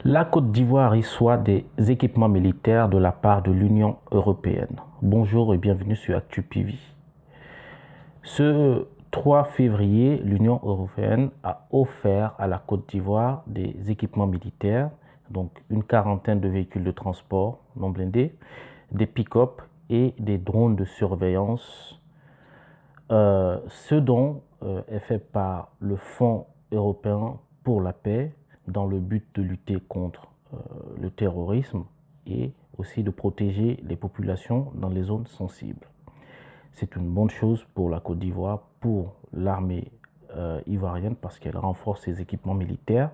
La Côte d'Ivoire reçoit des équipements militaires de la part de l'Union européenne. Bonjour et bienvenue sur ActuPV. Ce 3 février, l'Union européenne a offert à la Côte d'Ivoire des équipements militaires, donc une quarantaine de véhicules de transport non blindés, des pick-up et des drones de surveillance. Ce don est fait par le Fonds européen pour la paix dans le but de lutter contre le terrorisme et aussi de protéger les populations dans les zones sensibles. C'est une bonne chose pour la Côte d'Ivoire, pour l'armée ivoirienne, parce qu'elle renforce ses équipements militaires,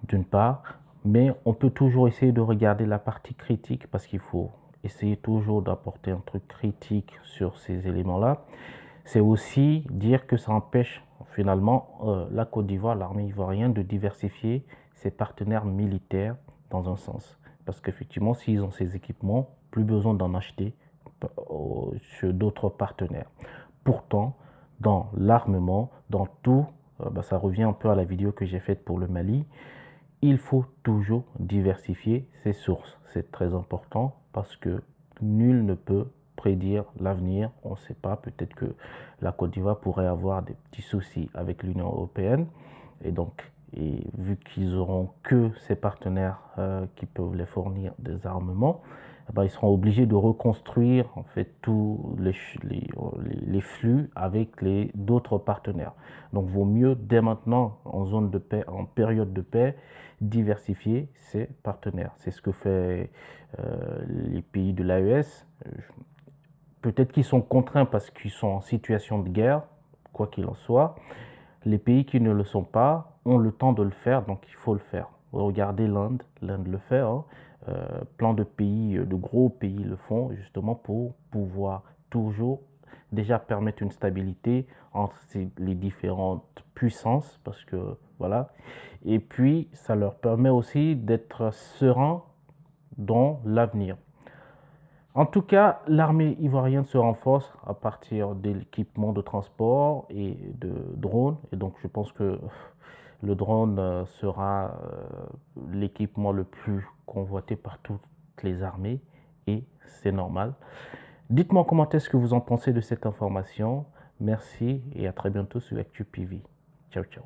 d'une part, mais on peut toujours essayer de regarder la partie critique, parce qu'il faut essayer toujours d'apporter un truc critique sur ces éléments-là. C'est aussi dire que ça empêche finalement la Côte d'Ivoire, l'armée ivoirienne, de diversifier ses partenaires militaires dans un sens. Parce qu'effectivement, s'ils ont ces équipements, plus besoin d'en acheter chez d'autres partenaires. Pourtant, dans l'armement, dans tout, ça revient un peu à la vidéo que j'ai faite pour le Mali, il faut toujours diversifier ses sources. C'est très important parce que nul ne peut prédire l'avenir. On ne sait pas, peut-être que la Côte d'Ivoire pourrait avoir des petits soucis avec l'Union européenne. Et donc, vu qu'ils n'auront que ces partenaires qui peuvent les fournir des armements, ils seront obligés de reconstruire en fait tous les flux avec d'autres partenaires. Donc, vaut mieux dès maintenant, en zone de paix, en période de paix, diversifier ses partenaires. C'est ce que fait les pays de l'AES. Peut-être qu'ils sont contraints parce qu'ils sont en situation de guerre, quoi qu'il en soit. Les pays qui ne le sont pas ont le temps de le faire, donc il faut le faire. Regardez l'Inde, l'Inde le fait. Plein de pays, de gros pays le font justement pour pouvoir toujours déjà permettre une stabilité entre les différentes puissances, parce que voilà. Et puis, ça leur permet aussi d'être sereins dans l'avenir. En tout cas, l'armée ivoirienne se renforce à partir de l'équipement de transport et de drones. Et donc, je pense que le drone sera l'équipement le plus convoité par toutes les armées. Et c'est normal. Dites-moi en commentaire ce que vous en pensez de cette information. Merci et à très bientôt sur ActuPV. Ciao, ciao.